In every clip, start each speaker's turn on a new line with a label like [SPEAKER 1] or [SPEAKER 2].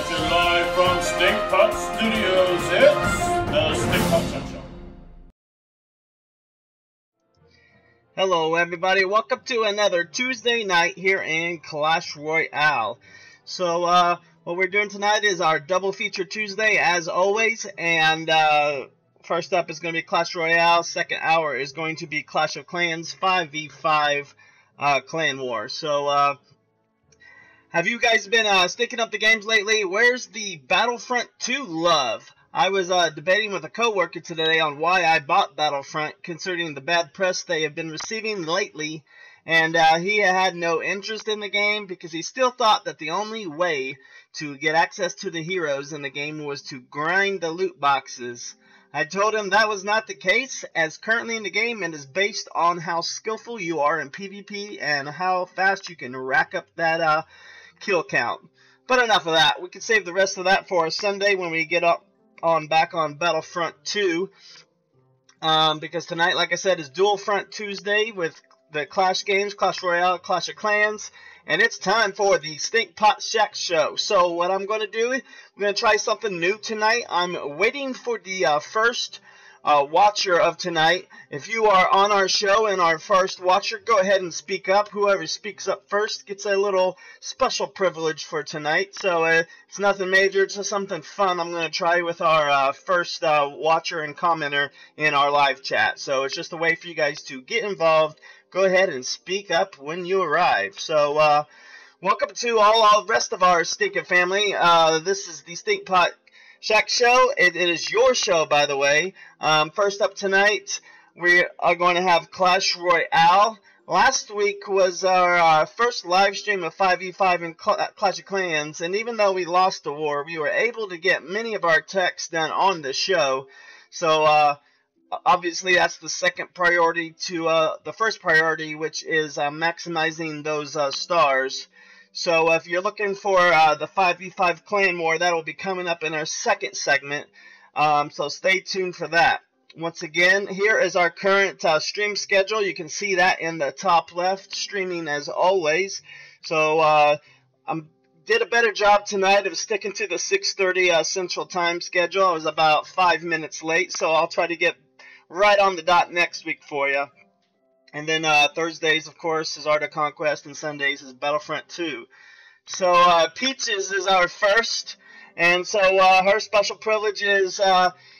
[SPEAKER 1] at you live from Stinkpot Studios. It's the Stinkpot Show.
[SPEAKER 2] Hello everybody, welcome to another Tuesday night here in Clash Royale. So what we're doing tonight is our double feature Tuesday as always, and first up is going to be Clash Royale. Second hour is going to be Clash of Clans 5v5 Clan War. So have you guys been sticking up the games lately? Where's the Battlefront 2 love? I was debating with a coworker today on why I bought Battlefront, considering the bad press they have been receiving lately, and he had no interest in the game because he still thought that the only way to get access to the heroes in the game was to grind the loot boxes. I told him that was not the case, as currently in the game it is based on how skillful you are in PvP and how fast you can rack up that kill count. But enough of that. We can save the rest of that for a Sunday when we get up back on Battlefront 2, because tonight, like I said, is Dual Front Tuesday with the Clash games, Clash Royale, Clash of Clans, and it's time for the Stinkpot Shack Show. So what I'm going to do, I'm going to try something new tonight. I'm waiting for the first watcher of tonight. If you are on our show and our first watcher, go ahead and speak up. Whoever speaks up first gets a little special privilege for tonight. So it's nothing major, it's just something fun I'm going to try with our first watcher and commenter in our live chat. So it's just a way for you guys to get involved. Go ahead and speak up when you arrive. So welcome to all the rest of our Stinkin family. This is the Stinkpot Shack Show. It is your show, by the way. First up tonight, we are going to have Clash Royale. Last week was our first live stream of 5v5 in Clash of Clans, and even though we lost the war, we were able to get many of our texts done on the show. So obviously that's the second priority to the first priority, which is maximizing those stars. So if you're looking for the 5v5 Clan War, that will be coming up in our second segment. So stay tuned for that. Once again, here is our current stream schedule. You can see that in the top left, streaming as always. So I did a better job tonight of sticking to the 6:30 Central Time schedule. I was about 5 minutes late, so I'll try to get right on the dot next week for you. And then Thursdays, of course, is Art of Conquest, and Sundays is Battlefront 2. So Peaches is our first, and so her special privilege is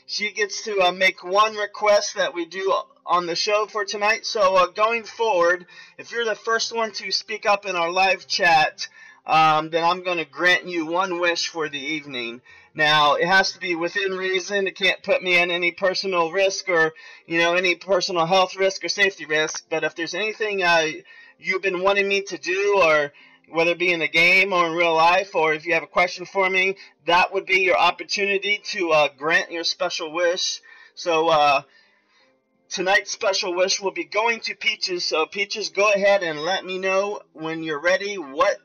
[SPEAKER 2] she gets to make one request that we do on the show for tonight. So going forward, if you're the first one to speak up in our live chat, then I'm going to grant you one wish for the evening. Now, it has to be within reason. It can't put me in any personal risk or, any personal health risk or safety risk. But if there's anything you've been wanting me to do, or whether it be in the game or in real life, or if you have a question for me, that would be your opportunity to grant your special wish. So tonight's special wish will be going to Peaches. So Peaches, go ahead and let me know when you're ready what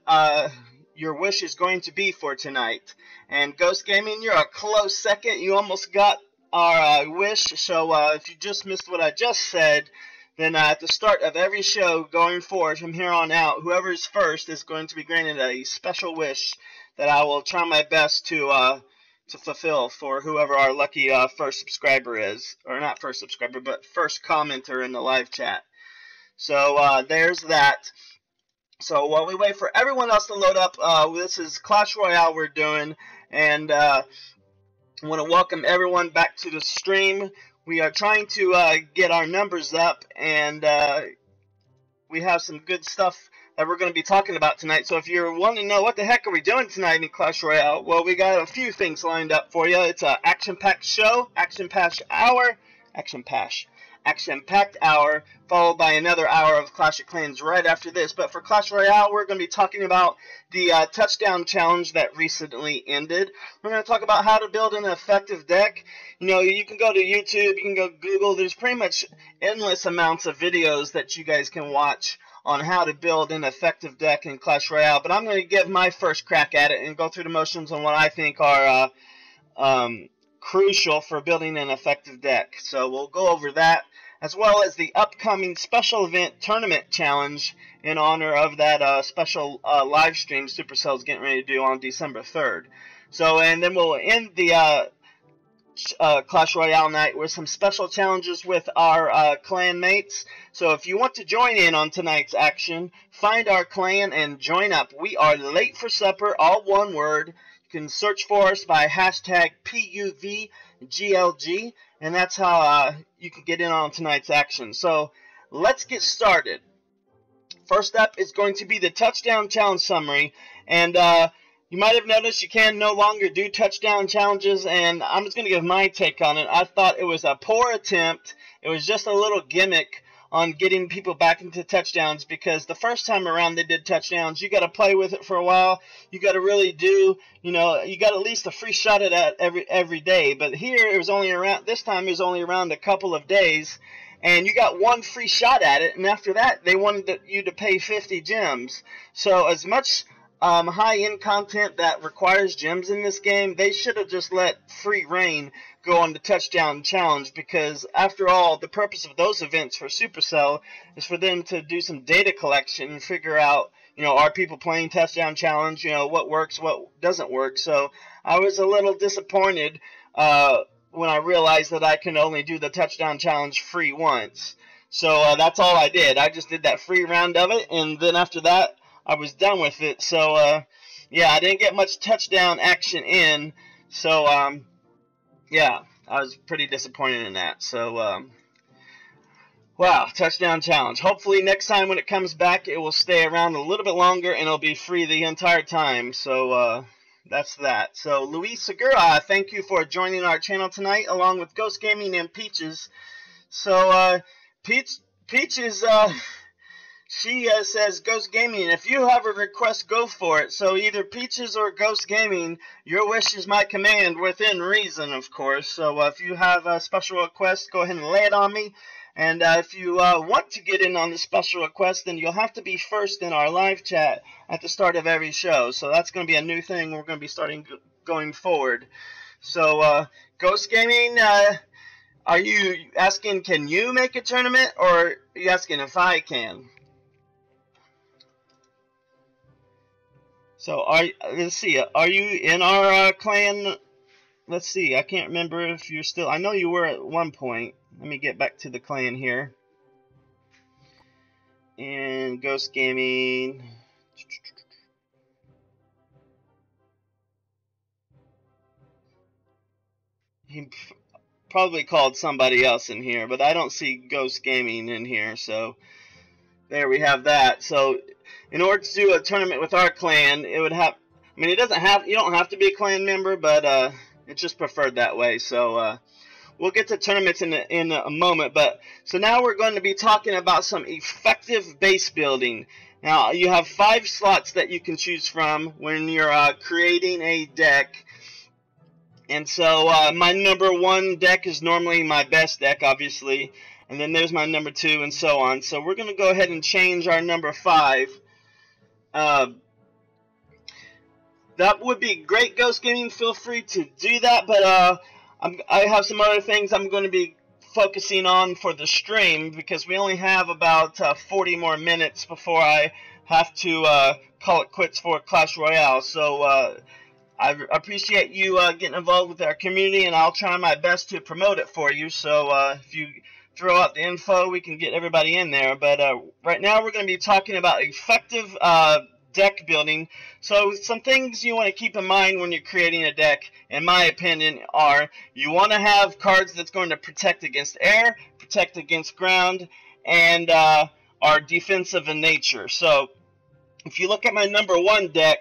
[SPEAKER 2] your wish is going to be for tonight. And Ghost Gaming, you're a close second. You almost got our wish. So if you just missed what I just said, then at the start of every show going forward from here on out, whoever is first is going to be granted a special wish that I will try my best to fulfill for whoever our lucky first subscriber is. Or not first subscriber, but first commenter in the live chat. So there's that. So while we wait for everyone else to load up, this is Clash Royale we're doing, and I want to welcome everyone back to the stream. We are trying to get our numbers up, and we have some good stuff that we're going to be talking about tonight. So if you're wanting to know what the heck are we doing tonight in Clash Royale, well, we got a few things lined up for you. It's an action-packed show, action-packed hour, followed by another hour of Clash of Clans right after this. But for Clash Royale, we're going to be talking about the touchdown challenge that recently ended. We're going to talk about how to build an effective deck. You can go to YouTube, you can go Google. There's pretty much endless amounts of videos that you guys can watch on how to build an effective deck in Clash Royale. But I'm going to give my first crack at it and go through the motions on what I think are crucial for building an effective deck. So we'll go over that, as well as the upcoming special event tournament challenge in honor of that special live stream Supercell's getting ready to do on December 3rd. So, and then we'll end the Clash Royale night with some special challenges with our clan mates. So if you want to join in on tonight's action, find our clan and join up. We are late for supper, all one word. You can search for us by hashtag PUVGLG, and that's how you can get in on tonight's action. So let's get started. First up is going to be the touchdown challenge summary, and you might have noticed you can no longer do touchdown challenges, and I'm just going to give my take on it. I thought it was a poor attempt. It was just a little gimmick on getting people back into touchdowns, because the first time around they did touchdowns, you got to play with it for a while. You got to really do, you know, you got at least a free shot at that every day. But here it was only around, this time it was only around a couple of days, and you got one free shot at it, and after that they wanted you to pay 50 gems. So as much high-end content that requires gems in this game, they should have just let free reign go on the touchdown challenge, because after all, the purpose of those events for Supercell is for them to do some data collection and figure out, you know, are people playing touchdown challenge, you know, what works, what doesn't work. So I was a little disappointed when I realized that I can only do the touchdown challenge free once. So that's all I did. I just did that free round of it, and then after that I was done with it. So yeah, I didn't get much touchdown action in. So yeah, I was pretty disappointed in that. So wow, touchdown challenge. Hopefully next time when it comes back, it will stay around a little bit longer and it'll be free the entire time. So that's that. So Luis Segura, thank you for joining our channel tonight, along with Ghost Gaming and Peaches. So Peaches, she says, Ghost Gaming, if you have a request, go for it. So either Peaches or Ghost Gaming, your wish is my command, within reason, of course. So if you have a special request, go ahead and lay it on me. And if you want to get in on the special request, then you'll have to be first in our live chat at the start of every show. So that's going to be a new thing we're going to be starting going forward. So Ghost Gaming, are you asking, can you make a tournament, or are you asking if I can? So let's see, are you in our clan? Let's see, I can't remember if you're still, I know you were at one point. Let me get back to the clan here. And Ghost Gaming. He probably called somebody else in here, but I don't see Ghost Gaming in here, so there we have that. So in order to do a tournament with our clan, it would have, I mean, it doesn't have, you don't have to be a clan member, but it's just preferred that way. So we'll get to tournaments in a moment. But so now we're going to be talking about some effective base building. Now you have 5 slots that you can choose from when you're creating a deck. And so my number 1 deck is normally my best deck, obviously. And then there's my number 2, and so on. So we're going to go ahead and change our number 5. That would be great, Ghost Gaming. Feel free to do that. But I have some other things I'm going to be focusing on for the stream, because we only have about 40 more minutes before I have to call it quits for Clash Royale. So I appreciate you getting involved with our community, and I'll try my best to promote it for you. So if you throw out the info, we can get everybody in there. But right now we're going to be talking about effective deck building. So some things you want to keep in mind when you're creating a deck, in my opinion, are you want to have cards that's going to protect against air, protect against ground, and are defensive in nature. So if you look at my number 1 deck,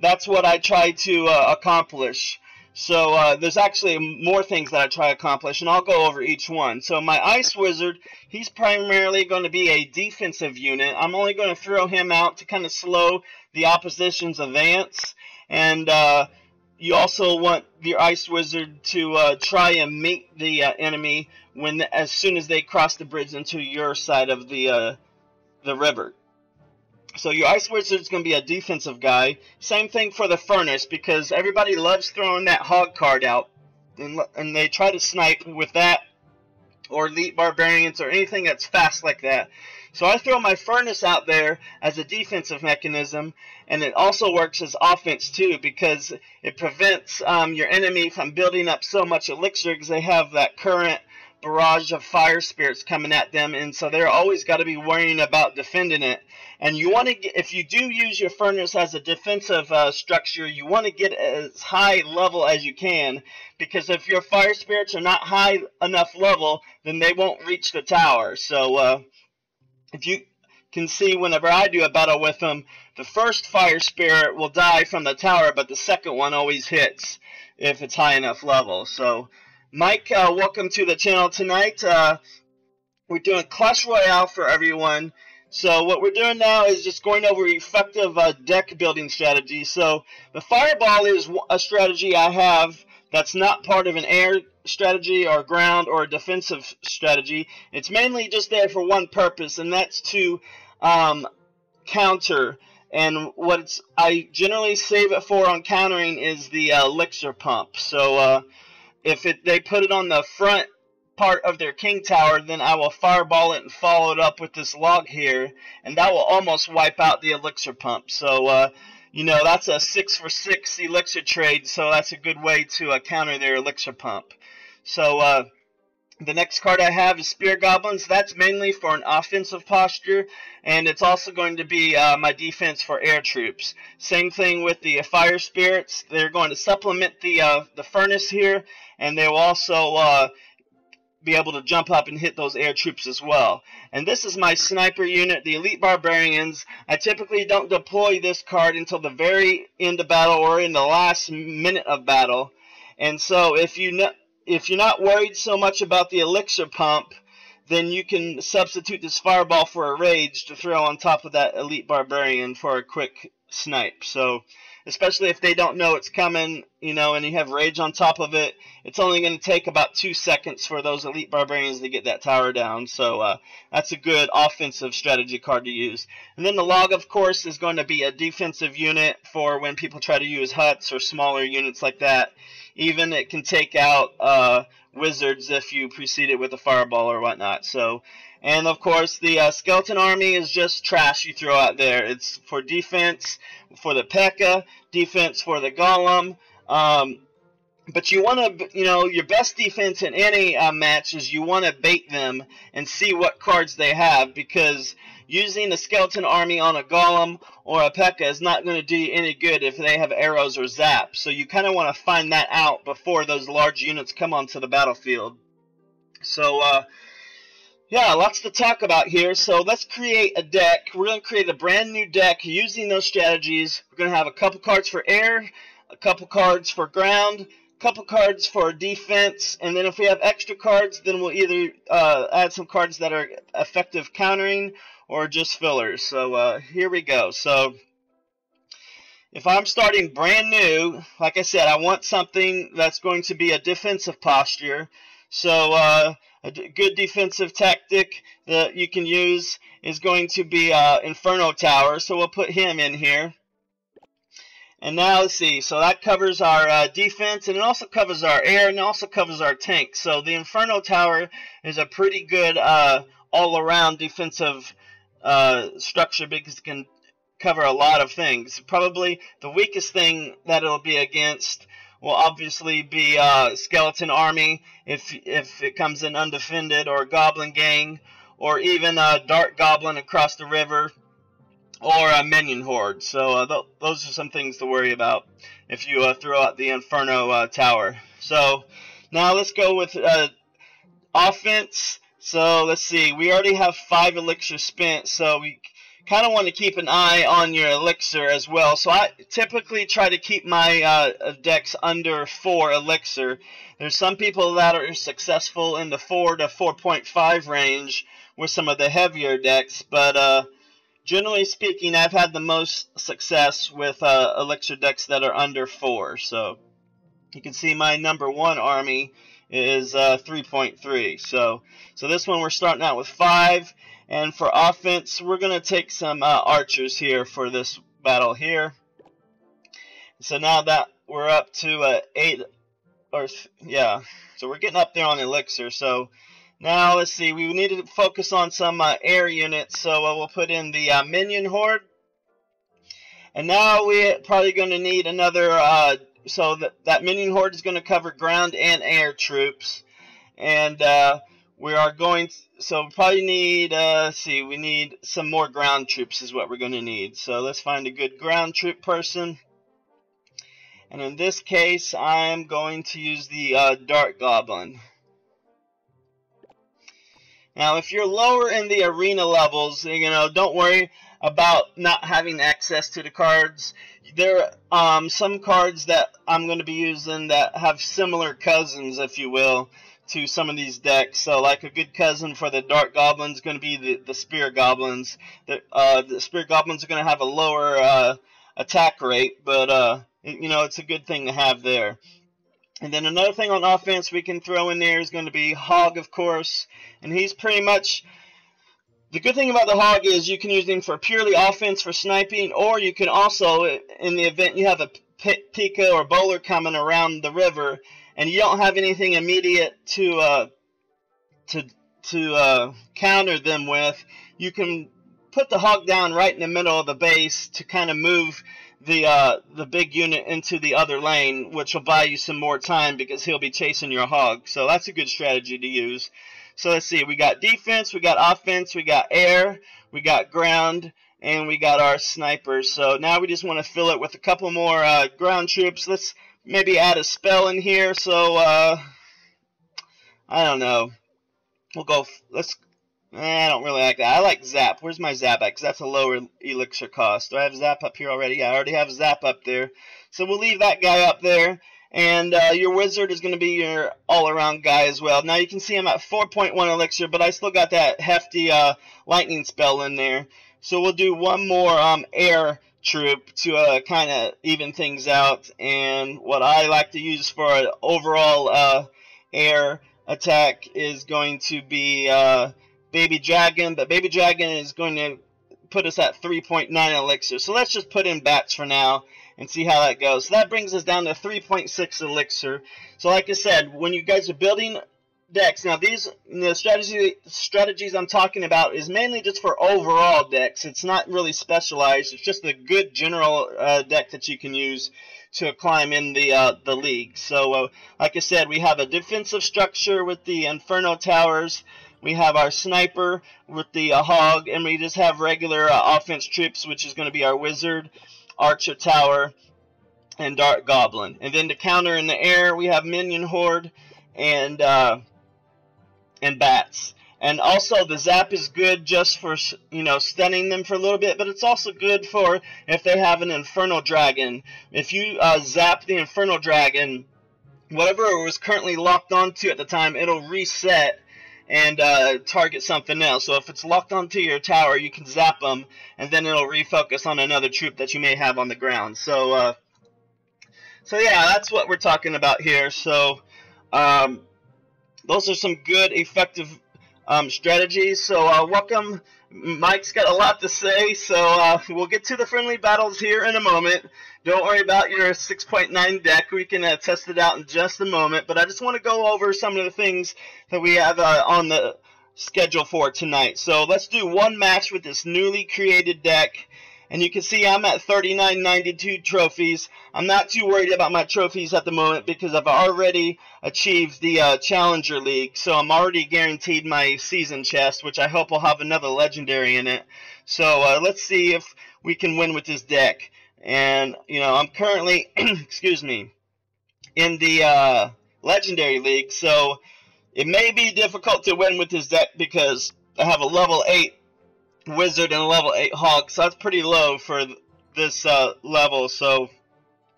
[SPEAKER 2] that's what I try to accomplish. So there's actually more things that I try to accomplish, and I'll go over each one. So my Ice Wizard, he's primarily going to be a defensive unit. I'm only going to throw him out to kind of slow the opposition's advance. And you also want your Ice Wizard to try and meet the enemy as soon as they cross the bridge into your side of the river. So your Ice Wizard is going to be a defensive guy. Same thing for the Furnace, because everybody loves throwing that hog card out, and they try to snipe with that or elite barbarians or anything that's fast like that. So I throw my furnace out there as a defensive mechanism, and it also works as offense too, because it prevents your enemy from building up so much elixir, because they have that current barrage of fire spirits coming at them, and so they're always got to be worrying about defending it. And you want to, if you do use your furnace as a defensive structure, you want to get as high level as you can, because if your fire spirits are not high enough level, then they won't reach the tower. So if you can see, whenever I do a battle with them, the first fire spirit will die from the tower, but the second one always hits if it's high enough level. So Mike, welcome to the channel tonight. We're doing Clash Royale for everyone. So what we're doing now is just going over effective deck building strategies. So the Fireball is a strategy I have that's not part of an air strategy or ground or a defensive strategy. It's mainly just there for one purpose, and that's to counter. And what I generally save it for on countering is the elixir pump. So if they put it on the front part of their king tower, then I will fireball it and follow it up with this log here, and that will almost wipe out the elixir pump. So you know, that's a 6 for 6 elixir trade, so that's a good way to counter their elixir pump. So the next card I have is Spear Goblins. That's mainly for an offensive posture, and it's also going to be my defense for air troops. Same thing with the Fire Spirits. They're going to supplement the furnace here, and they will also be able to jump up and hit those air troops as well. And this is my sniper unit, the Elite Barbarians. I typically don't deploy this card until the very end of battle or in the last minute of battle. And so if you're not worried so much about the elixir pump, then you can substitute this Fireball for a Rage to throw on top of that Elite Barbarian for a quick snipe. So especially if they don't know it's coming, you know, and you have Rage on top of it, it's only going to take about 2 seconds for those Elite Barbarians to get that tower down. So that's a good offensive strategy card to use. And then the Log, of course, is going to be a defensive unit for when people try to use huts or smaller units like that. Even it can take out wizards if you precede it with a Fireball or whatnot. So, and of course the Skeleton Army is just trash you throw out there. It's for defense for the P.E.K.K.A, defense for the Golem. But you want to, you know, your best defense in any match is you want to bait them and see what cards they have, because using a Skeleton Army on a Golem or a P.E.K.K.A is not going to do you any good if they have arrows or zap. So you kind of want to find that out before those large units come onto the battlefield. So yeah, lots to talk about here. So let's create a deck. We're going to create a brand new deck using those strategies. We're going to have a couple cards for air, a couple cards for ground, a couple cards for defense, and then if we have extra cards, then we'll either add some cards that are effective countering or just fillers. So here we go. So if I'm starting brand new, like I said, I want something that's going to be a defensive posture. So a good defensive tactic that you can use is going to be Inferno Tower. So we'll put him in here. And now let's see. So that covers our defense, and it also covers our air, and it also covers our tank. So the Inferno Tower is a pretty good all-around defensive structure, because it can cover a lot of things. Probably the weakest thing that it'll be against will obviously be Skeleton Army if it comes in undefended, or Goblin Gang, or even Dark Goblin across the river, or a Minion Horde. So those are some things to worry about if you throw out the Inferno Tower. So now let's go with offense. So let's see, we already have 5 elixir spent, so we kind of want to keep an eye on your elixir as well. So I typically try to keep my decks under 4 elixir. There's some people that are successful in the 4 to 4.5 range with some of the heavier decks, but generally speaking, I've had the most success with elixir decks that are under 4. So you can see my number 1 army is 3.3. So this one we're starting out with 5. And for offense, we're going to take some archers here for this battle here. So now that we're up to 8, or yeah, so we're getting up there on elixir. So Now let's see, we need to focus on some air units, so we'll put in the minion horde. And now we're probably going to need another, so that minion horde is going to cover ground and air troops. And we are going to, so we probably need, let's see, we need some more ground troops is what we're going to need. So let's find a good ground troop person. And in this case, I'm going to use the Dart Goblin. Now, if you're lower in the arena levels, you know, don't worry about not having access to the cards. There are some cards that I'm going to be using that have similar cousins, if you will, to some of these decks. So, like a good cousin for the Dart Goblins is going to be the Spear Goblins. The Spear Goblins are going to have a lower attack rate, but you know, it's a good thing to have there. And then another thing on offense we can throw in there is going to be Hog, of course. And he's pretty much, the good thing about the Hog is you can use him for purely offense for sniping, or you can also, in the event you have a Pika or Bowler coming around the river, and you don't have anything immediate to counter them with, you can put the Hog down right in the middle of the base to kind of move the big unit into the other lane, which will buy you some more time because he'll be chasing your Hog. So that's a good strategy to use. So let's see, we got defense, we got offense, we got air, we got ground, and we got our snipers. So now we just want to fill it with a couple more ground troops. Let's maybe add a spell in here. So I don't know. We'll go. I don't really like that. I like Zap. Where's my Zap at? Because that's a lower elixir cost. Do I have Zap up here already? Yeah, I already have Zap up there. So we'll leave that guy up there. And your Wizard is going to be your all-around guy as well. Now you can see I'm at 4.1 elixir, but I still got that hefty lightning spell in there. So we'll do one more air troop to kind of even things out. And what I like to use for an overall air attack is going to be Baby Dragon, but Baby Dragon is going to put us at 3.9 elixir. So let's just put in bats for now and see how that goes. So that brings us down to 3.6 elixir. So like I said, when you guys are building decks, now these strategies I'm talking about is mainly just for overall decks. It's not really specialized. It's just a good general deck that you can use to climb in the league. So like I said, we have a defensive structure with the Inferno Towers. We have our sniper with the Hog, and we just have regular offense troops, which is going to be our Wizard, Archer Tower, and Dart Goblin. And then to counter in the air, we have Minion Horde and Bats. And also the Zap is good just for, you know, stunning them for a little bit, but it's also good for if they have an Infernal Dragon. If you zap the Infernal Dragon, whatever it was currently locked onto at the time, it'll reset and target something else. So if it's locked onto your tower, you can zap them, and then it'll refocus on another troop that you may have on the ground. So yeah, that's what we're talking about here. So those are some good, effective strategies. So welcome. Mike's got a lot to say, so we'll get to the friendly battles here in a moment. Don't worry about your 6.9 deck. We can test it out in just a moment, but I just want to go over some of the things that we have on the schedule for tonight. So let's do one match with this newly created deck. And you can see I'm at 3992 trophies. I'm not too worried about my trophies at the moment because I've already achieved the Challenger League. So I'm already guaranteed my season chest, which I hope will have another legendary in it. So let's see if we can win with this deck. And, you know, I'm currently, excuse me, in the Legendary League. So it may be difficult to win with this deck because I have a level 8 Wizard and a level 8 Hog, so that's pretty low for this level. So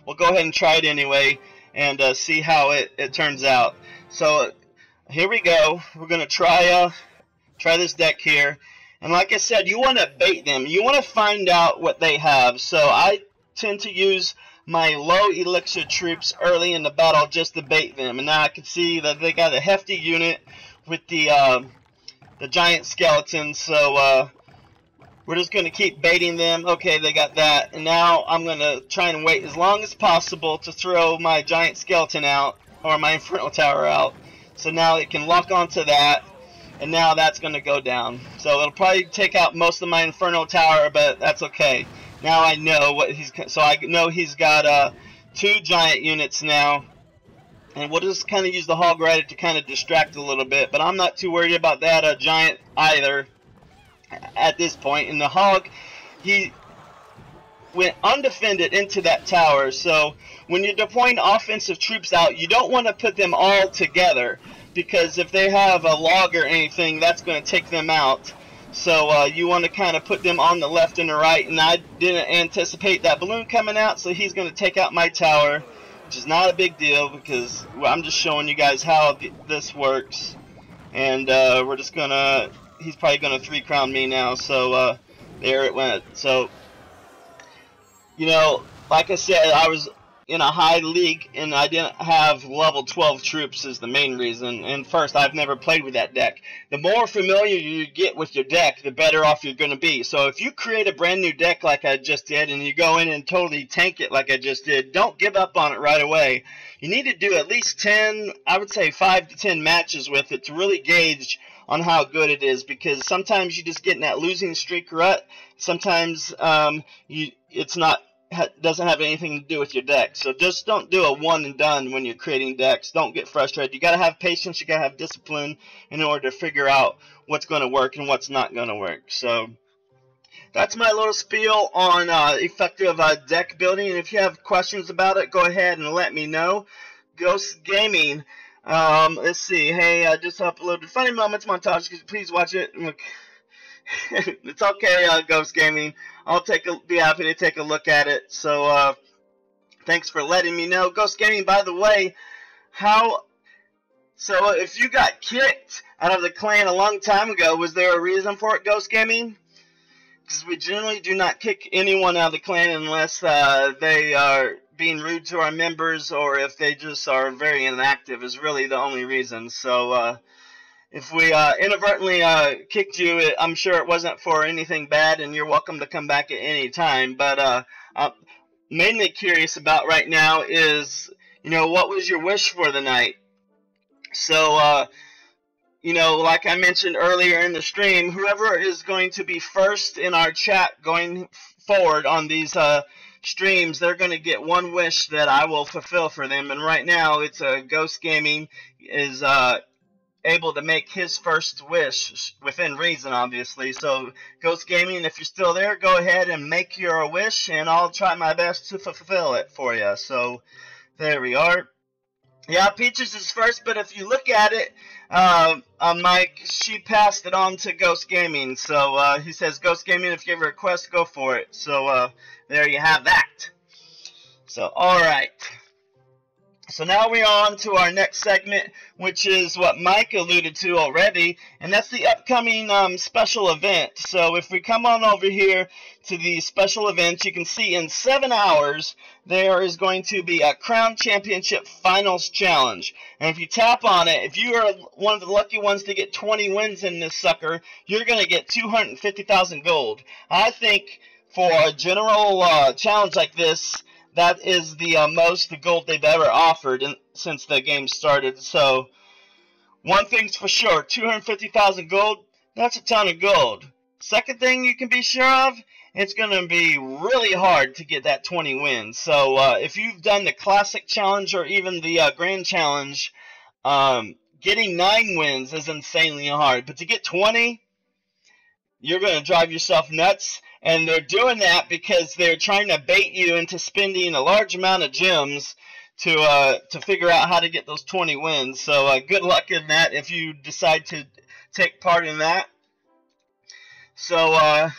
[SPEAKER 2] we'll go ahead and try it anyway and see how it turns out. So here we go. We're gonna try this deck here, and like I said, you want to bait them. You want to find out what they have. So I tend to use my low elixir troops early in the battle just to bait them, and now I can see that they got a hefty unit with the giant skeletons, so we're just going to keep baiting them. Okay, they got that, and now I'm going to try and wait as long as possible to throw my giant skeleton out, or my Infernal Tower out, So now it can lock onto that, and now that's going to go down. So it'll probably take out most of my Inferno Tower, but that's okay. Now I know what I know he's got 2 giant units now. And we'll just kind of use the Hog Rider to kind of distract a little bit. But I'm not too worried about that giant either at this point. And the Hog, he went undefended into that tower. So when you're deploying offensive troops out, you don't want to put them all together, because if they have a log or anything, that's going to take them out. So you want to kind of put them on the left and the right. And I didn't anticipate that balloon coming out, so he's going to take out my tower, which is not a big deal, because I'm just showing you guys how this works. And we're just gonna, he's probably gonna 3-crown me now. So there it went. So, you know, like I said, I was in a high league and I didn't have level 12 troops is the main reason. And first, I've never played with that deck. The more familiar you get with your deck, the better off you're going to be. So if you create a brand new deck like I just did and you go in and totally tank it like I just did, don't give up on it right away. You need to do at least 10, I would say 5 to 10 matches with it to really gauge on how good it is, because sometimes you just get in that losing streak rut. Sometimes it's not, doesn't have anything to do with your deck. So just don't do a one and done when you're creating decks. Don't get frustrated. You got to have patience, you got to have discipline in order to figure out what's going to work and what's not going to work. So that's my little spiel on effective deck building. And if you have questions about it, go ahead and let me know. Ghost Gaming, let's see. Hey, I just uploaded Funny Moments montage. Please watch it. It's okay, Ghost Gaming. I'll be happy to take a look at it. So thanks for letting me know. Ghost Gaming, by the way, so if you got kicked out of the clan a long time ago, was there a reason for it, Ghost Gaming? Because we generally do not kick anyone out of the clan unless they are being rude to our members, or if they just are very inactive is really the only reason. So if we inadvertently kicked you, I'm sure it wasn't for anything bad, and you're welcome to come back at any time. But I'm mainly curious about right now is, you know, what was your wish for the night? So, you know, like I mentioned earlier in the stream, whoever is going to be first in our chat going forward on these streams, they're going to get one wish that I will fulfill for them. And right now, it's Ghost Gaming is able to make his first wish within reason, obviously. So Ghost Gaming, if you're still there, go ahead and make your wish, and I'll try my best to fulfill it for you. So there we are. Yeah, Peaches is first, but if you look at it, Mike, she passed it on to Ghost Gaming. So he says, Ghost Gaming, if you have a request, go for it. So there you have that. So alright. So now we're on to our next segment, which is what Mike alluded to already, and that's the upcoming special event. So if we come on over here to the special event, you can see in 7 hours there is going to be a Crown Championship Finals Challenge. And if you tap on it, if you are one of the lucky ones to get 20 wins in this sucker, you're going to get 250,000 gold. I think for a general challenge like this, that is the most gold they've ever offered since the game started. So, one thing's for sure, 250,000 gold, that's a ton of gold. Second thing you can be sure of, it's going to be really hard to get that 20 wins. So, if you've done the Classic Challenge or even the Grand Challenge, getting 9 wins is insanely hard. But to get 20, you're going to drive yourself nuts. And they're doing that because they're trying to bait you into spending a large amount of gems to figure out how to get those 20 wins. So good luck in that if you decide to take part in that. So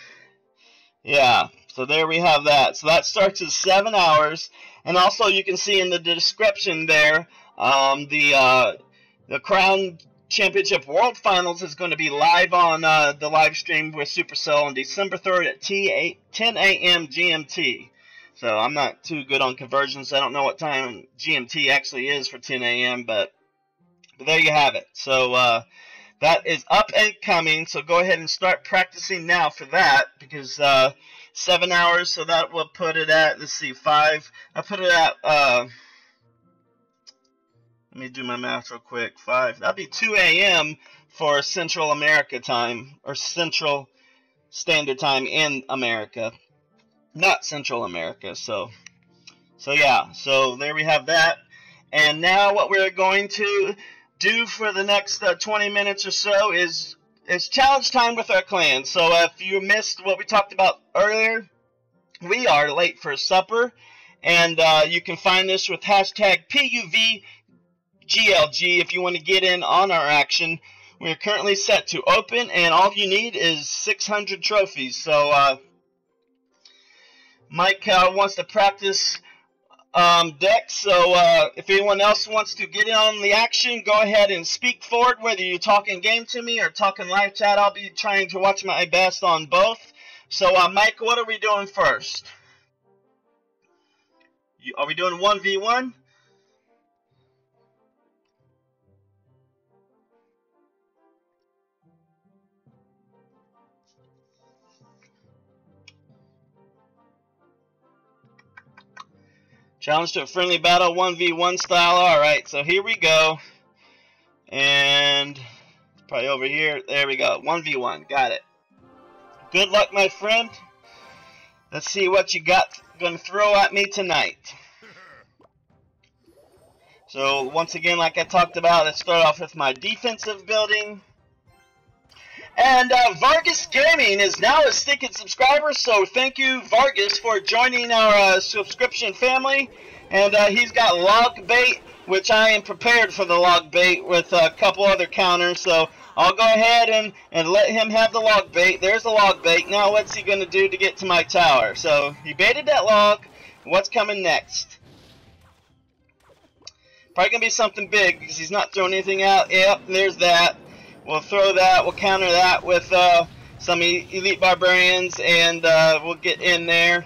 [SPEAKER 2] yeah, so there we have that. So that starts in 7 hours, and also you can see in the description there the Crown Championship World Finals is going to be live on the live stream with Supercell on December 3rd at 10 a.m. GMT. So I'm not too good on conversions. So I don't know what time GMT actually is for 10 a.m. But there you have it. So that is up and coming. So go ahead and start practicing now for that, because 7 hours. So that will put it at, let's see, 5. I put it at Let me do my math real quick. 5. That'd be 2 a.m. for Central America time, or Central Standard Time in America, not Central America. So yeah. So there we have that. And now what we're going to do for the next 20 minutes or so is challenge time with our clan. So if you missed what we talked about earlier, we are late for supper, and you can find this with hashtag PUVGLG if you want to get in on our action. We're currently set to open, and all you need is 600 trophies. So Mike wants to practice decks, so if anyone else wants to get in on the action, go ahead and speak forward, whether you're talking game to me or talking live chat. I'll be trying to watch my best on both. So Mike, what are we doing first? Are we doing 1v1? Challenge to a friendly battle, 1v1 style. Alright, so here we go. And it's probably over here. There we go. 1v1. Got it. Good luck, my friend. Let's see what you got going to throw at me tonight. So, once again, like I talked about, let's start off with my defensive building. And Vargas Gaming is now a Stinkin subscriber, so thank you, Vargas, for joining our subscription family. And he's got log bait, which I am prepared for the log bait with a couple other counters. So I'll go ahead and let him have the log bait. There's the log bait. Now what's he going to do to get to my tower? So he baited that log. What's coming next? Probably going to be something big because he's not throwing anything out. Yep, there's that. We'll throw that, we'll counter that with some elite barbarians, and we'll get in there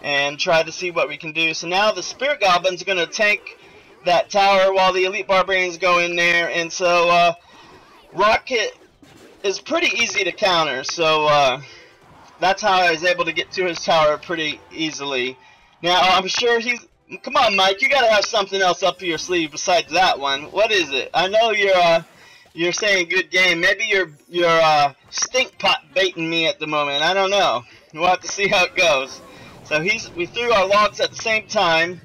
[SPEAKER 2] and try to see what we can do. So now the spirit goblin's going to tank that tower while the elite barbarians go in there, and so Rocket is pretty easy to counter, so that's how I was able to get to his tower pretty easily. Now I'm sure he's... Come on, Mike, you got to have something else up your sleeve besides that one. What is it? I know you're saying good game. Maybe you're Stinkpot baiting me at the moment. I don't know. We'll have to see how it goes. So we threw our logs at the same time.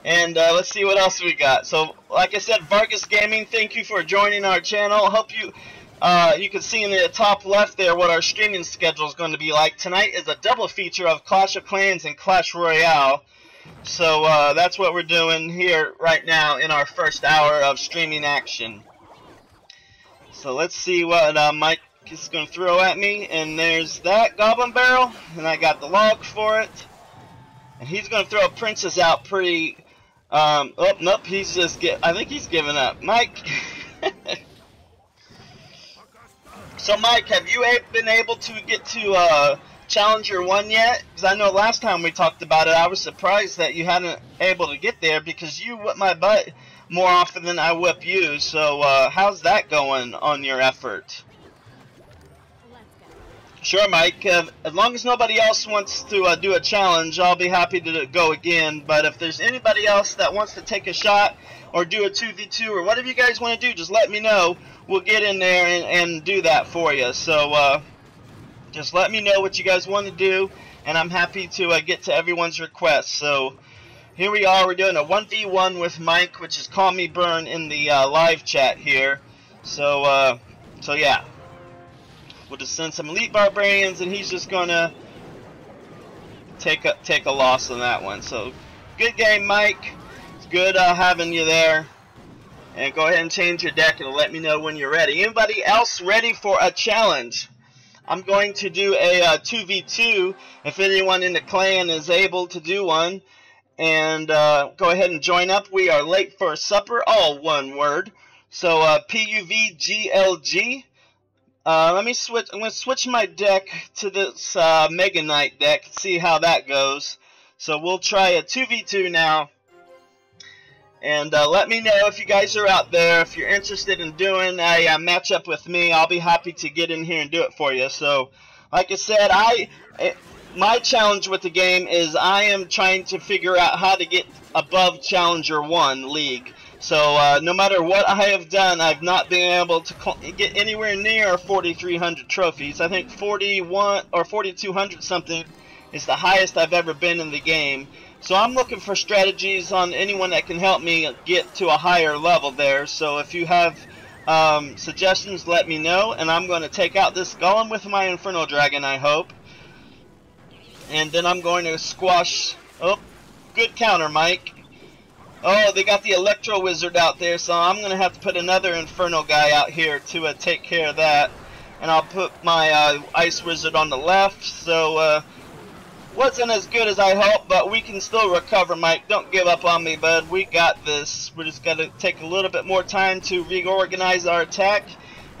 [SPEAKER 2] And let's see what else we got. So like I said, Vargas Gaming, thank you for joining our channel. Hope you can see in the top left there what our streaming schedule is going to be like. Tonight is a double feature of Clash of Clans and Clash Royale. So that's what we're doing here right now in our first hour of streaming action. So let's see what Mike is going to throw at me. And there's that goblin barrel. And I got the log for it. And he's going to throw a princess out pretty... oh, nope, I think he's giving up. Mike... So Mike, have you been able to get to Challenger 1 yet? Because I know last time we talked about it, I was surprised that you hadn't able to get there because you whip my butt more often than I whip you. So how's that going on your effort? Sure, Mike. As long as nobody else wants to do a challenge, I'll be happy to go again. But if there's anybody else that wants to take a shot or do a 2v2 or whatever you guys want to do, just let me know. We'll get in there and do that for you. So just let me know what you guys want to do, and I'm happy to get to everyone's requests. So here we are. We're doing a 1v1 with Mike, which is Call Me Burn in the live chat here. So yeah. We'll just send some elite barbarians, and he's just gonna take a loss on that one. So good game, Mike. It's good having you there. And go ahead and change your deck and let me know when you're ready. Anybody else ready for a challenge? I'm going to do a 2v2 if anyone in the clan is able to do one. And go ahead and join up. We are late for supper, all one word. So PUVGLG. Let me switch. I'm going to switch my deck to this Mega Knight deck and see how that goes. So we'll try a 2v2 now. And let me know if you guys are out there. If you're interested in doing a matchup with me, I'll be happy to get in here and do it for you. So, like I said, my challenge with the game is I am trying to figure out how to get above Challenger 1 League. So no matter what I have done, I've not been able to get anywhere near 4,300 trophies. I think 41 or 4,200 something is the highest I've ever been in the game. So I'm looking for strategies on anyone that can help me get to a higher level there. So if you have suggestions, let me know, and I'm going to take out this golem with my Inferno Dragon, I hope. And then I'm going to squash... Oh, good counter, Mike. Oh, they got the Electro Wizard out there, so I'm going to have to put another Inferno guy out here to take care of that. And I'll put my Ice Wizard on the left, so wasn't as good as I hoped, but we can still recover, Mike. Don't give up on me, bud. We got this. We just got to take a little bit more time to reorganize our attack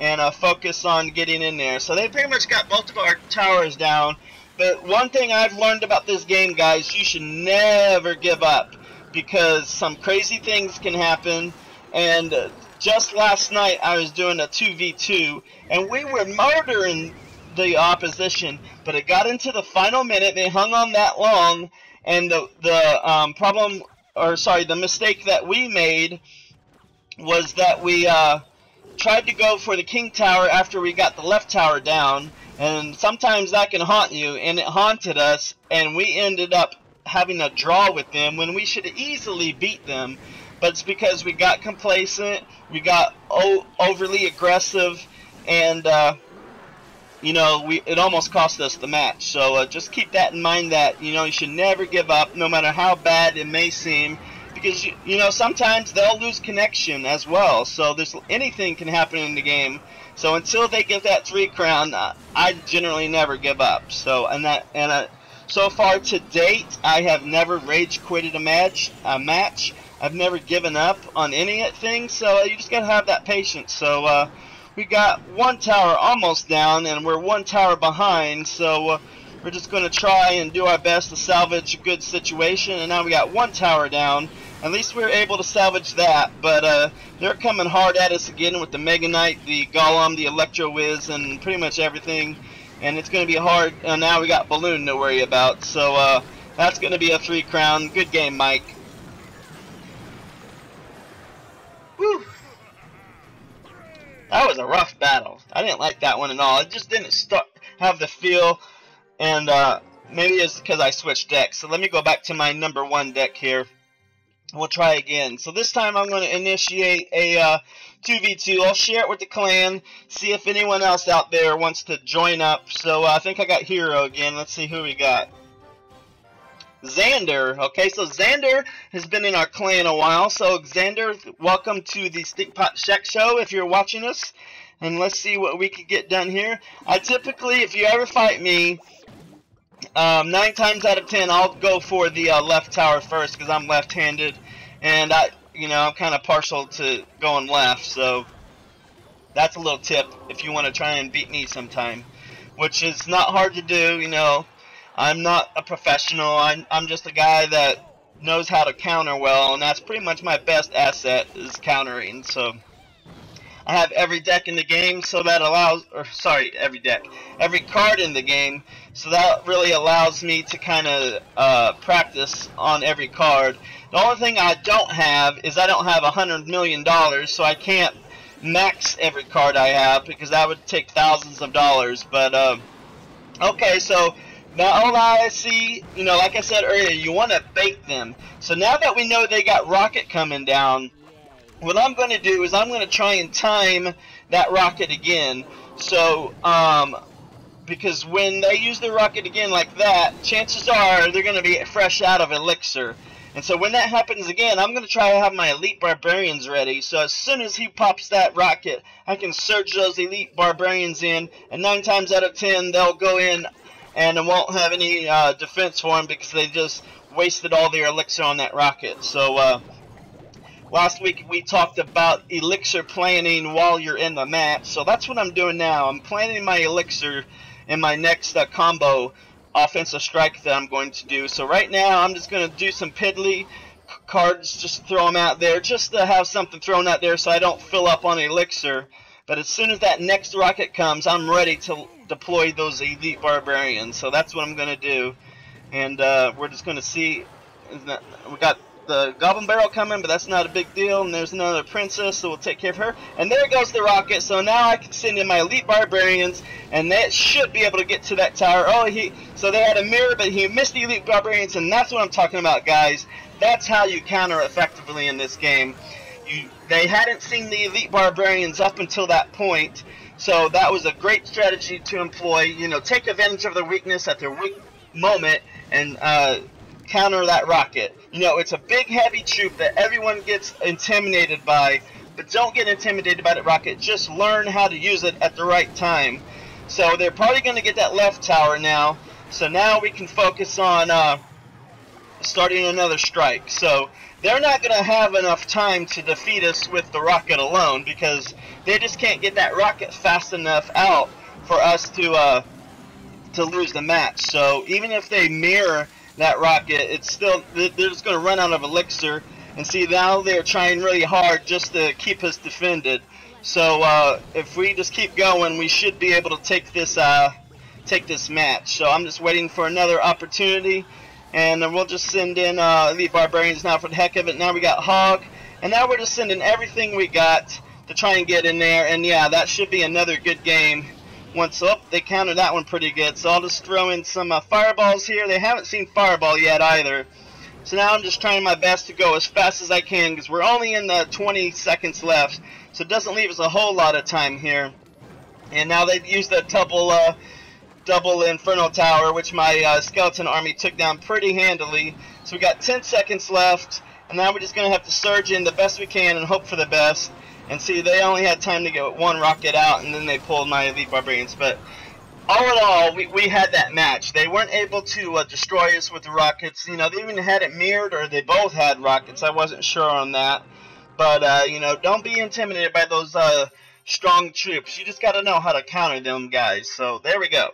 [SPEAKER 2] and focus on getting in there. So they pretty much got both of our towers down. But one thing I've learned about this game, guys, you should never give up, because some crazy things can happen. And just last night I was doing a 2v2 and we were murdering the opposition, but it got into the final minute. They hung on that long, and the mistake that we made was that we tried to go for the king tower after we got the left tower down, and sometimes that can haunt you, and it haunted us, and we ended up having a draw with them when we should have easily beat them. But it's because we got complacent, we got overly aggressive, and you know, it almost cost us the match. So just keep that in mind, that you should never give up, no matter how bad it may seem, because you know, sometimes they'll lose connection as well. So anything can happen in the game. So until they get that 3 crown, I generally never give up. So so far to date, I have never rage quitted a match. I've never given up on anything. So you just gotta have that patience. So we got 1 tower almost down, and we're 1 tower behind. So we're just gonna try and do our best to salvage a good situation. And now we got 1 tower down. At least we were able to salvage that, but they're coming hard at us again with the Mega Knight, the Golem, the Electro Wiz, and pretty much everything. And it's going to be hard. Now we got Balloon to worry about, so that's going to be a 3 crown. Good game, Mike. Whew. That was a rough battle. I didn't like that one at all. It just didn't have the feel, and maybe it's because I switched decks. So let me go back to my number 1 deck here. We'll try again. So this time I'm going to initiate a 2v2. I'll share it with the clan, see if anyone else out there wants to join up. So I think I got Hero again. Let's see who we got. Xander. Okay, so Xander has been in our clan a while. So Xander, welcome to the Stinkpot Shack Show if you're watching us. And let's see what we can get done here. I typically, if you ever fight me, 9 times out of 10 I'll go for the left tower first, because I'm left-handed, and I'm kind of partial to going left. So that's a little tip if you want to try and beat me sometime, which is not hard to do. I'm not a professional. I'm just a guy that knows how to counter well, and that's pretty much my best asset, is countering. So I have every deck in the game, so that allows, every card in the game, so that really allows me to kind of practice on every card. The only thing I don't have is I don't have $100 million, so I can't max every card I have, because that would take thousands of dollars. But okay, so now all I see, like I said earlier, you want to bait them. So now that we know they got rocket coming down, what I'm going to do is I'm going to try and time that rocket again. So, because when they use the rocket again like that, chances are they're going to be fresh out of elixir. And so when that happens again, I'm going to try to have my elite barbarians ready. So as soon as he pops that rocket, I can surge those elite barbarians in, and 9 times out of 10 they'll go in and it won't have any defense for them, because they just wasted all their elixir on that rocket. So last week we talked about elixir planning while you're in the match, so that's what I'm doing now. I'm planning my elixir in my next combo offensive strike that I'm going to do. So right now I'm just going to do some piddly cards, just throw them out there, just to have something thrown out there so I don't fill up on elixir. But as soon as that next rocket comes, I'm ready to deploy those elite barbarians. So that's what I'm going to do. And we're just going to see. We got the Goblin Barrel coming, but that's not a big deal. And there's another princess, so we'll take care of her. And there goes the rocket. So now I can send in my elite barbarians, and that should be able to get to that tower. Oh, so they had a mirror, but he missed the elite barbarians, and that's what I'm talking about, guys. That's how you counter effectively in this game. They hadn't seen the elite barbarians up until that point, so that was a great strategy to employ. You know, take advantage of their weakness at their weak moment and counter that rocket. You know, it's a big heavy troop that everyone gets intimidated by, but don't get intimidated by the rocket. Just learn how to use it at the right time. So they're probably going to get that left tower now. So now we can focus on starting another strike. So they're not going to have enough time to defeat us with the rocket alone, because they just can't get that rocket fast enough out for us to lose the match. So even if they mirror that rocket, it's still, they're just going to run out of elixir. And see, now they're trying really hard just to keep us defended. So if we just keep going, we should be able to take this match. So I'm just waiting for another opportunity, and then we'll just send in elite barbarians now for the heck of it. Now we got Hog, and now we're just sending everything we got to try and get in there. And yeah, that should be another good game. Once up, they countered that one pretty good. So I'll just throw in some fireballs here. They haven't seen fireball yet either. So now I'm just trying my best to go as fast as I can, because we're only in the 20 seconds left. So it doesn't leave us a whole lot of time here. And now they've used the double Inferno Tower, which my skeleton army took down pretty handily. So we got 10 seconds left. And now we're just going to have to surge in the best we can and hope for the best. And see, they only had time to get one rocket out, and then they pulled my elite barbarians. But all in all, we had that match. They weren't able to destroy us with the rockets. You know, they even had it mirrored, or they both had rockets. I wasn't sure on that. But, you know, don't be intimidated by those strong troops. You just got to know how to counter them, guys. So, there we go.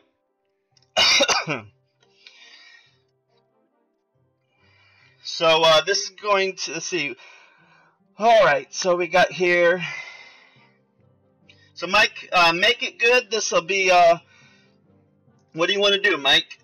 [SPEAKER 2] So, this is going to, let's see. Alright, so we got here. So, Mike, make it good. This will be, what do you want to do, Mike?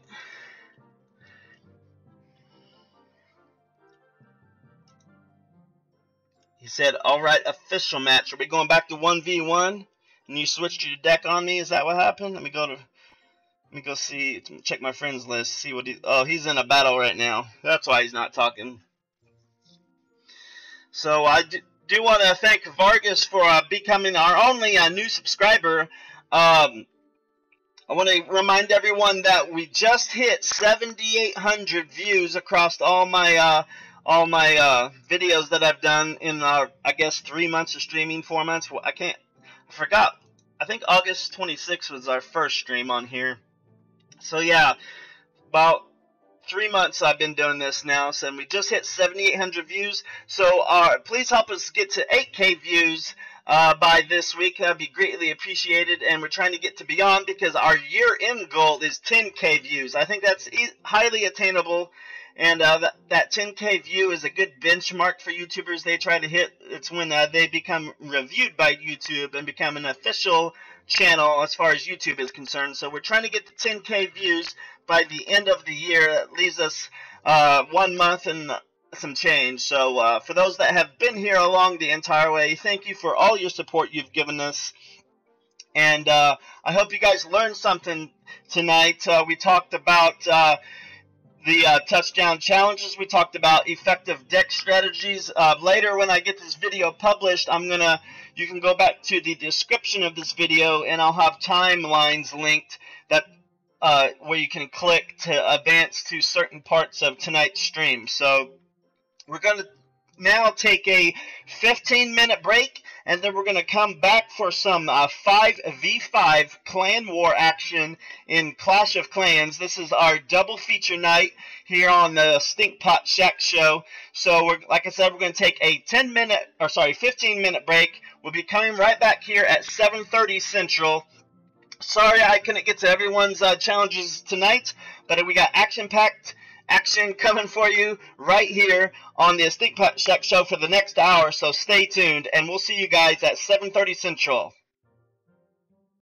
[SPEAKER 2] He said, alright, official match. Are we going back to 1v1? And you switched your deck on me? Is that what happened? Let me go see, check my friends list, see what he's in a battle right now. That's why he's not talking. So I do want to thank Vargas for becoming our only new subscriber. I want to remind everyone that we just hit 7,800 views across all my videos that I've done in I guess 3 months of streaming, 4 months. I forgot. I think August 26th was our first stream on here. So yeah, about 3 months I've been doing this now, so we just hit 7,800 views. So please help us get to 8K views by this week. That'd be greatly appreciated. And we're trying to get to beyond, because our year-end goal is 10K views. I think that's highly attainable. And that 10K view is a good benchmark for YouTubers. They try to hit. It's when they become reviewed by YouTube and become an official channel as far as YouTube is concerned. So we're trying to get to 10K views by the end of the year. That leaves us 1 month and some change. So for those that have been here along the entire way, thank you for all your support you've given us. And I hope you guys learned something tonight. We talked about the touchdown challenges. We talked about effective deck strategies. Later, when I get this video published, you can go back to the description of this video, and I'll have timelines linked that where you can click to advance to certain parts of tonight's stream. So we're going to now take a 15-minute break, and then we're going to come back for some 5v5 clan war action in Clash of Clans. This is our double feature night here on the Stinkpot Shack Show. So like I said, we're going to take a 15-minute break. We'll be coming right back here at 7:30 Central. Sorry I couldn't get to everyone's challenges tonight, but we got action-packed action coming for you right here on the Stinkpot Shack Show for the next hour, so stay tuned, and we'll see you guys at 7:30 Central.